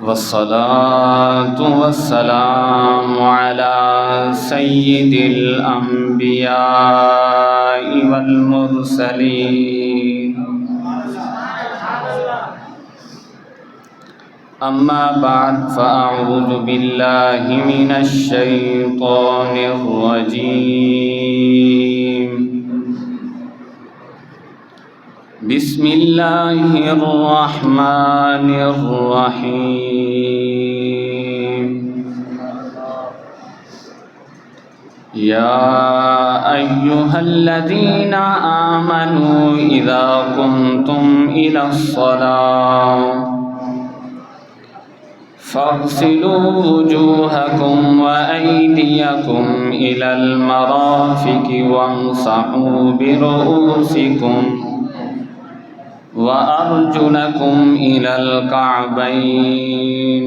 والصلاة والسلام على سيد الأنبياء والمرسلين أما بعد فأعوذ بالله من الشيطان الرجيم بسم الله الرحمن الرحيم يا أيها الذين آمنوا إذا قمتم إلى الصلاة فاغسلوا وجوهكم وأيديكم إلى المرافق وامسحوا برؤوسكم وأرجلكم إلى الكعبين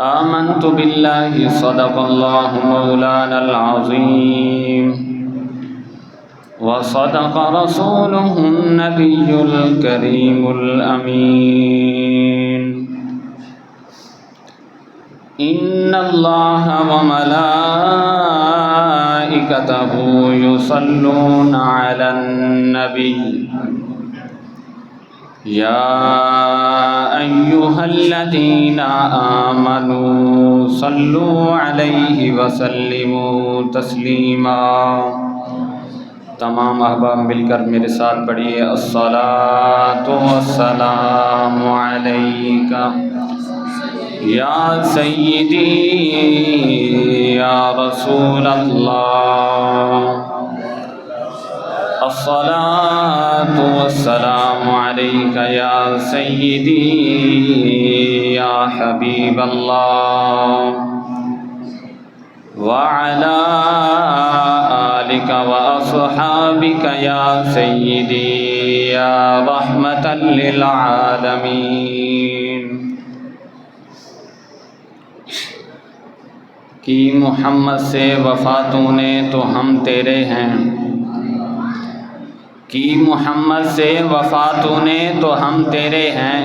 آمنت بالله صدق الله مولانا العظيم وصدق رسوله النبي الكريم الأمين إن الله وملائكته يصلون على النبي يا أيها الذين آمنوا صلوا عليه وسلموا تسلیما۔ تمام احباب مل کر میرے ساتھ پڑھیے الصلاۃ والسلام علیک یا سیدی یا رسول اللہ، الصلاۃ والسلام علیک یا سیدی یا حبیب اللہ وعلی آلک واصحابک یا سیدی یا رحمۃ للعالمین۔ کی محمد سے وفاتوں نے تو ہم تیرے ہیں، کی محمد سے وفاتوں نے تو ہم تیرے ہیں،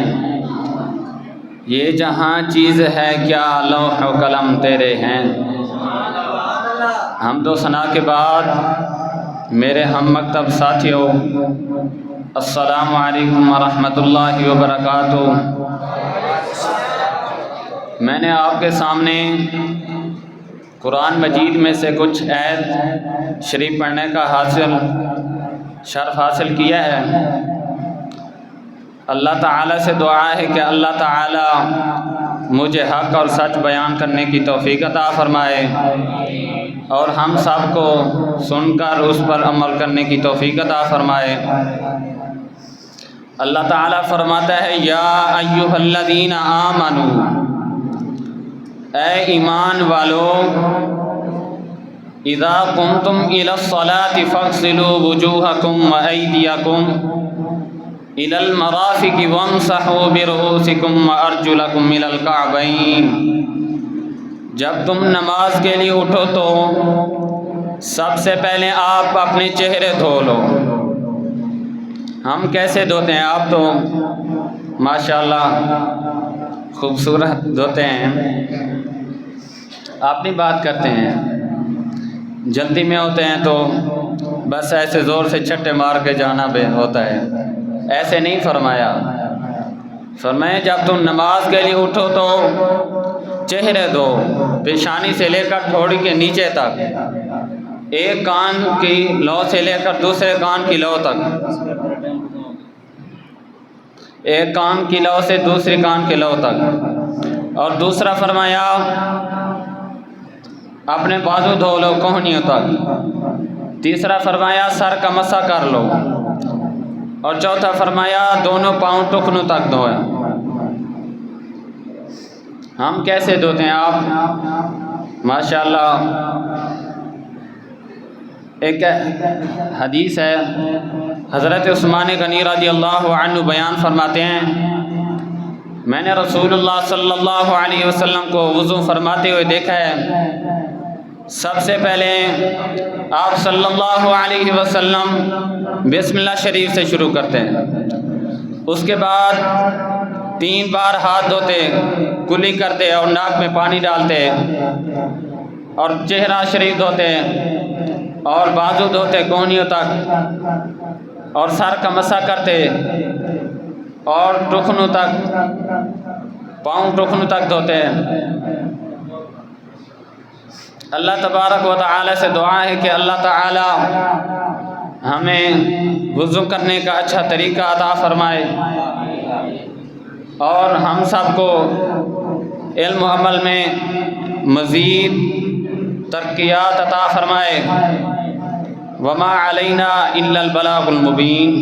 یہ جہاں چیز ہے کیا لوح و قلم تیرے ہیں۔ حمد و ثنا کے بعد میرے ہم مکتب ساتھیوں، السلام علیکم ورحمۃ اللہ وبرکاتہ۔ میں نے آپ کے سامنے قرآن مجید میں سے کچھ آیت شریف پڑھنے کا شرف حاصل کیا ہے۔ اللہ تعالیٰ سے دعا ہے کہ اللہ تعالیٰ مجھے حق اور سچ بیان کرنے کی توفیق عطا فرمائے اور ہم سب کو سن کر اس پر عمل کرنے کی توفیق عطا فرمائے۔ اللہ تعالیٰ فرماتا ہے یا ایھا الذین آمنو، اے ایمان والو، اذا قمتم الى الصلاة فاغسلوا وجوهكم وأيديكم الى المرافق وامسحوا برؤوسكم وأرجلكم الى الكعبين۔ جب تم نماز کے لیے اٹھو تو سب سے پہلے آپ اپنے چہرے دھو لو۔ ہم کیسے دھوتے ہیں؟ آپ تو ماشاءاللہ خوبصورت دھوتے ہیں، اپنی بات کرتے ہیں، جلدی میں ہوتے ہیں تو بس ایسے زور سے چھٹے مار کے جانا بھی ہوتا ہے، ایسے نہیں فرمایا۔ فرمایا جب تم نماز کے لیے اٹھو تو چہرے دھو، پیشانی سے لے کر ٹھوڑی کے نیچے تک، ایک کان کی لو سے لے کر دوسرے کان کی لو تک، ایک کان کی لو سے دوسری کان کی لو تک۔ اور دوسرا فرمایا اپنے بازو دھو لو کوہنیوں تک۔ تیسرا فرمایا سر کا مسح کر لو، اور چوتھا فرمایا دونوں پاؤں ٹخنوں تک دھوئے۔ ہم کیسے دھوتے ہیں؟ آپ ماشاءاللہ ایک حدیث ہے، حضرت عثمان غنی رضی اللہ عنہ بیان فرماتے ہیں، میں نے رسول اللہ صلی اللہ علیہ وسلم کو وضو فرماتے ہوئے دیکھا ہے۔ سب سے پہلے آپ صلی اللہ علیہ وسلم بسم اللہ شریف سے شروع کرتے ہیں، اس کے بعد 3 بار ہاتھ دھوتے، کلی کرتے اور ناک میں پانی ڈالتے، اور چہرہ شریف دھوتے اور بازو دھوتے کونیوں تک، اور سر کا مسح کرتے اور ٹخنوں تک، پاؤں ٹخنوں تک دھوتے۔ اللہ تبارک و تعالی سے دعا ہے کہ اللہ تعالی ہمیں وضو کرنے کا اچھا طریقہ عطا فرمائے اور ہم سب کو علم و عمل میں مزید ترقیات عطا فرمائے۔ وما علینا الا البلاغ المبین۔